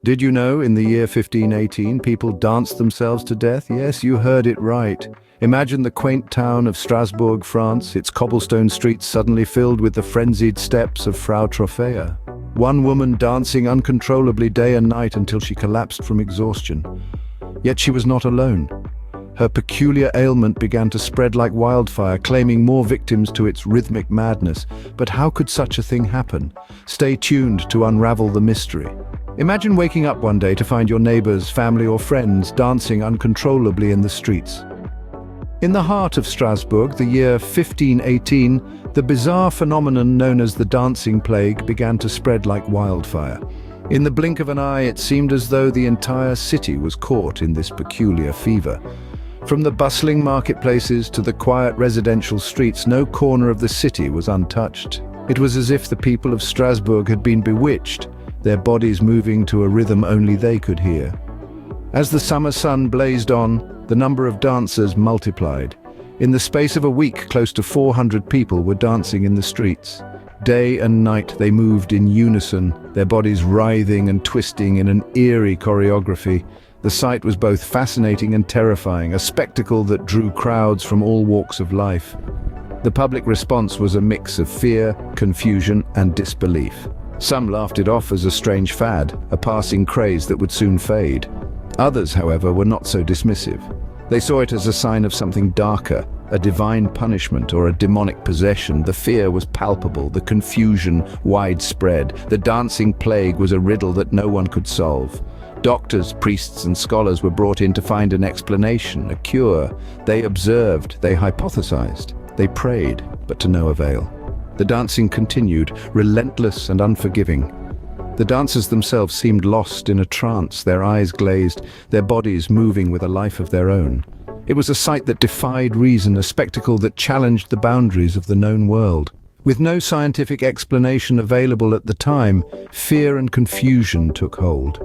Did you know in the year 1518 people danced themselves to death? Yes, you heard it right. Imagine the quaint town of Strasbourg, France, its cobblestone streets suddenly filled with the frenzied steps of Frau Trophea. One woman dancing uncontrollably day and night until she collapsed from exhaustion. Yet she was not alone. Her peculiar ailment began to spread like wildfire, claiming more victims to its rhythmic madness. But how could such a thing happen? Stay tuned to unravel the mystery. Imagine waking up one day to find your neighbors, family or friends dancing uncontrollably in the streets. In the heart of Strasbourg, the year 1518, the bizarre phenomenon known as the dancing plague began to spread like wildfire. In the blink of an eye, it seemed as though the entire city was caught in this peculiar fever. From the bustling marketplaces to the quiet residential streets, no corner of the city was untouched. It was as if the people of Strasbourg had been bewitched, their bodies moving to a rhythm only they could hear. As the summer sun blazed on, the number of dancers multiplied. In the space of a week, close to 400 people were dancing in the streets. Day and night they moved in unison, their bodies writhing and twisting in an eerie choreography. The sight was both fascinating and terrifying, a spectacle that drew crowds from all walks of life. The public response was a mix of fear, confusion, and disbelief. Some laughed it off as a strange fad, a passing craze that would soon fade. Others, however, were not so dismissive. They saw it as a sign of something darker, a divine punishment or a demonic possession. The fear was palpable, the confusion widespread. The dancing plague was a riddle that no one could solve. Doctors, priests, and scholars were brought in to find an explanation, a cure. They observed, they hypothesized, they prayed, but to no avail. The dancing continued, relentless and unforgiving. The dancers themselves seemed lost in a trance, their eyes glazed, their bodies moving with a life of their own. It was a sight that defied reason, a spectacle that challenged the boundaries of the known world. With no scientific explanation available at the time, fear and confusion took hold.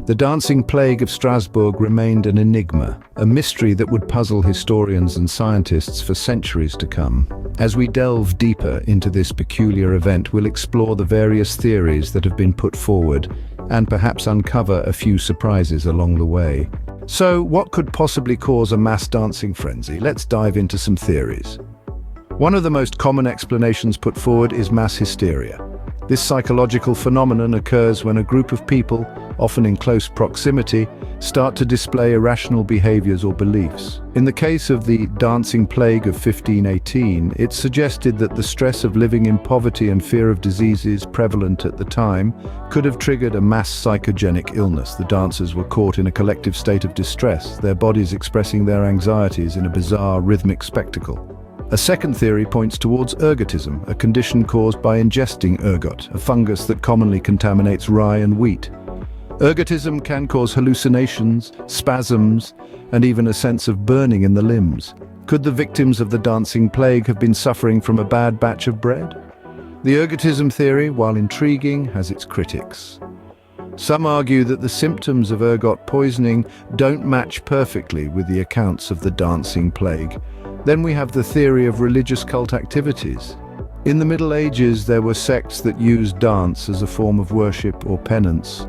The dancing plague of Strasbourg remained an enigma, a mystery that would puzzle historians and scientists for centuries to come. As we delve deeper into this peculiar event, we'll explore the various theories that have been put forward and perhaps uncover a few surprises along the way. So, what could possibly cause a mass dancing frenzy? Let's dive into some theories. One of the most common explanations put forward is mass hysteria. This psychological phenomenon occurs when a group of people, often in close proximity, start to display irrational behaviors or beliefs. In the case of the dancing plague of 1518, it suggested that the stress of living in poverty and fear of diseases prevalent at the time could have triggered a mass psychogenic illness. The dancers were caught in a collective state of distress, their bodies expressing their anxieties in a bizarre rhythmic spectacle. A second theory points towards ergotism, a condition caused by ingesting ergot, a fungus that commonly contaminates rye and wheat. Ergotism can cause hallucinations, spasms, and even a sense of burning in the limbs. Could the victims of the dancing plague have been suffering from a bad batch of bread? The ergotism theory, while intriguing, has its critics. Some argue that the symptoms of ergot poisoning don't match perfectly with the accounts of the dancing plague. Then we have the theory of religious cult activities. In the Middle Ages, there were sects that used dance as a form of worship or penance.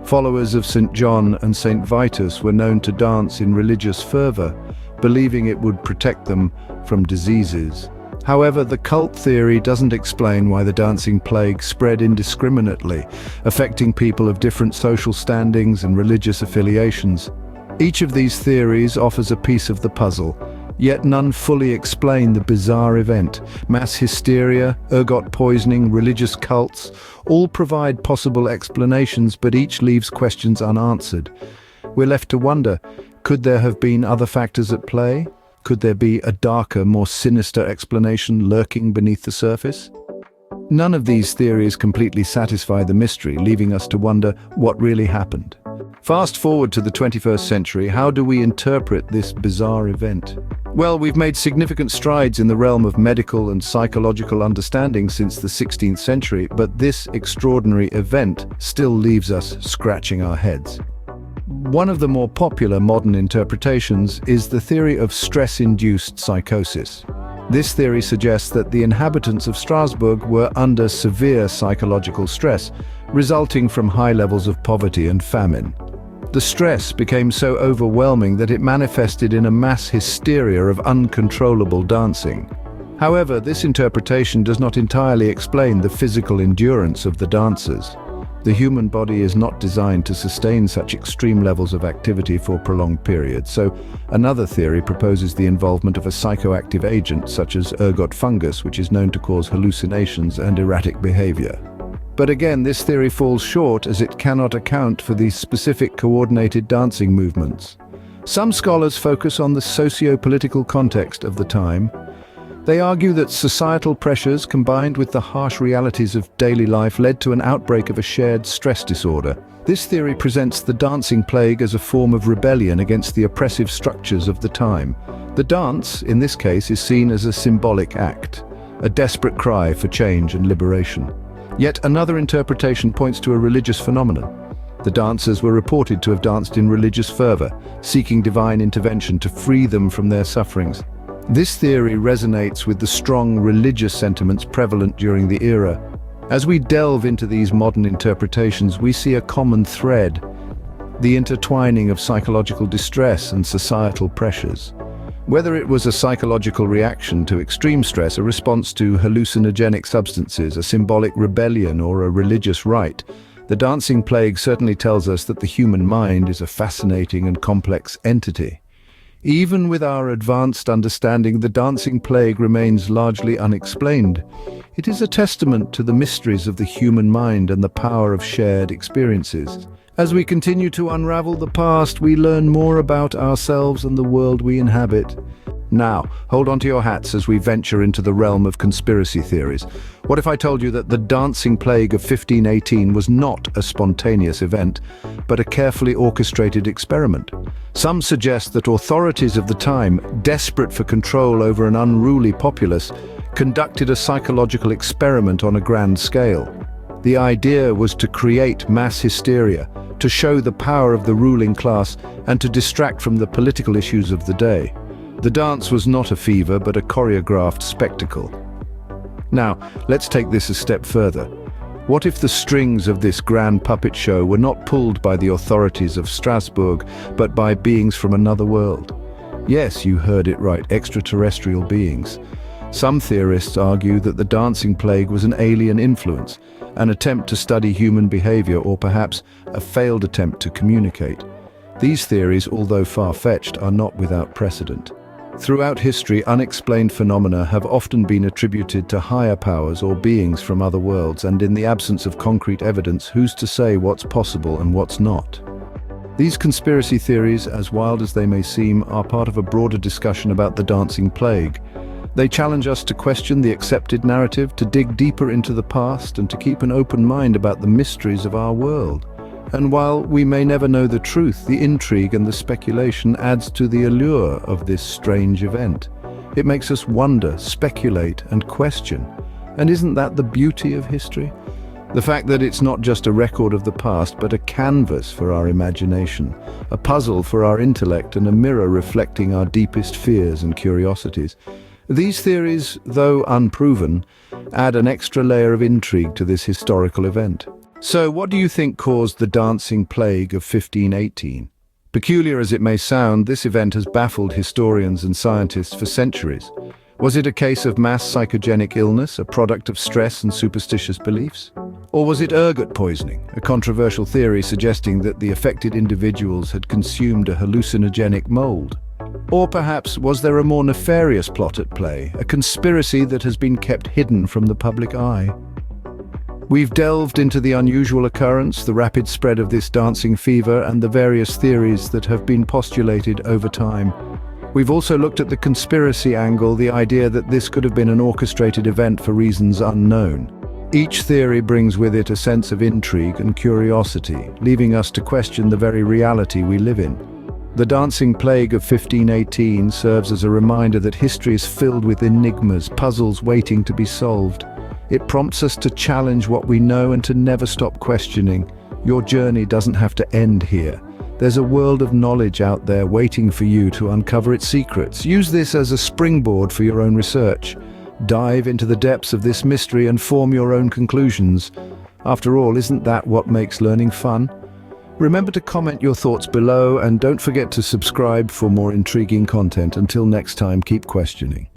Followers of St. John and St. Vitus were known to dance in religious fervor, believing it would protect them from diseases. However, the cult theory doesn't explain why the dancing plague spread indiscriminately, affecting people of different social standings and religious affiliations. Each of these theories offers a piece of the puzzle, yet none fully explain the bizarre event. Mass hysteria, ergot poisoning, religious cults, all provide possible explanations, but each leaves questions unanswered. We're left to wonder, could there have been other factors at play? Could there be a darker, more sinister explanation lurking beneath the surface? None of these theories completely satisfy the mystery, leaving us to wonder what really happened. Fast forward to the 21st century, how do we interpret this bizarre event? Well, we've made significant strides in the realm of medical and psychological understanding since the 16th century, but this extraordinary event still leaves us scratching our heads. One of the more popular modern interpretations is the theory of stress-induced psychosis. This theory suggests that the inhabitants of Strasbourg were under severe psychological stress, resulting from high levels of poverty and famine. The stress became so overwhelming that it manifested in a mass hysteria of uncontrollable dancing. However, this interpretation does not entirely explain the physical endurance of the dancers. The human body is not designed to sustain such extreme levels of activity for prolonged periods, so another theory proposes the involvement of a psychoactive agent such as ergot fungus, which is known to cause hallucinations and erratic behavior. But again, this theory falls short as it cannot account for the specific coordinated dancing movements. Some scholars focus on the socio-political context of the time. They argue that societal pressures combined with the harsh realities of daily life led to an outbreak of a shared stress disorder. This theory presents the dancing plague as a form of rebellion against the oppressive structures of the time. The dance, in this case, is seen as a symbolic act, a desperate cry for change and liberation. Yet another interpretation points to a religious phenomenon. The dancers were reported to have danced in religious fervor, seeking divine intervention to free them from their sufferings. This theory resonates with the strong religious sentiments prevalent during the era. As we delve into these modern interpretations, we see a common thread: the intertwining of psychological distress and societal pressures. Whether it was a psychological reaction to extreme stress, a response to hallucinogenic substances, a symbolic rebellion, or a religious rite, the dancing plague certainly tells us that the human mind is a fascinating and complex entity. Even with our advanced understanding, the dancing plague remains largely unexplained. It is a testament to the mysteries of the human mind and the power of shared experiences. As we continue to unravel the past, we learn more about ourselves and the world we inhabit. Now, hold on to your hats as we venture into the realm of conspiracy theories. What if I told you that the dancing plague of 1518 was not a spontaneous event, but a carefully orchestrated experiment? Some suggest that authorities of the time, desperate for control over an unruly populace, conducted a psychological experiment on a grand scale. The idea was to create mass hysteria, to show the power of the ruling class, and to distract from the political issues of the day. The dance was not a fever, but a choreographed spectacle. Now, let's take this a step further. What if the strings of this grand puppet show were not pulled by the authorities of Strasbourg, but by beings from another world? Yes, you heard it right, extraterrestrial beings. Some theorists argue that the dancing plague was an alien influence, an attempt to study human behavior, or perhaps a failed attempt to communicate. These theories, although far-fetched, are not without precedent. Throughout history, unexplained phenomena have often been attributed to higher powers or beings from other worlds, and in the absence of concrete evidence, who's to say what's possible and what's not? These conspiracy theories, as wild as they may seem, are part of a broader discussion about the dancing plague. They challenge us to question the accepted narrative, to dig deeper into the past, and to keep an open mind about the mysteries of our world. And while we may never know the truth, the intrigue and the speculation adds to the allure of this strange event. It makes us wonder, speculate, and question. And isn't that the beauty of history? The fact that it's not just a record of the past, but a canvas for our imagination, a puzzle for our intellect, and a mirror reflecting our deepest fears and curiosities. These theories, though unproven, add an extra layer of intrigue to this historical event. So, what do you think caused the dancing plague of 1518? Peculiar as it may sound, this event has baffled historians and scientists for centuries. Was it a case of mass psychogenic illness, a product of stress and superstitious beliefs? Or was it ergot poisoning, a controversial theory suggesting that the affected individuals had consumed a hallucinogenic mold? Or perhaps was there a more nefarious plot at play, a conspiracy that has been kept hidden from the public eye? We've delved into the unusual occurrence, the rapid spread of this dancing fever, and the various theories that have been postulated over time. We've also looked at the conspiracy angle, the idea that this could have been an orchestrated event for reasons unknown. Each theory brings with it a sense of intrigue and curiosity, leaving us to question the very reality we live in. The dancing plague of 1518 serves as a reminder that history is filled with enigmas, puzzles waiting to be solved. It prompts us to challenge what we know and to never stop questioning. Your journey doesn't have to end here. There's a world of knowledge out there waiting for you to uncover its secrets. Use this as a springboard for your own research. Dive into the depths of this mystery and form your own conclusions. After all, isn't that what makes learning fun? Remember to comment your thoughts below and don't forget to subscribe for more intriguing content. Until next time, keep questioning.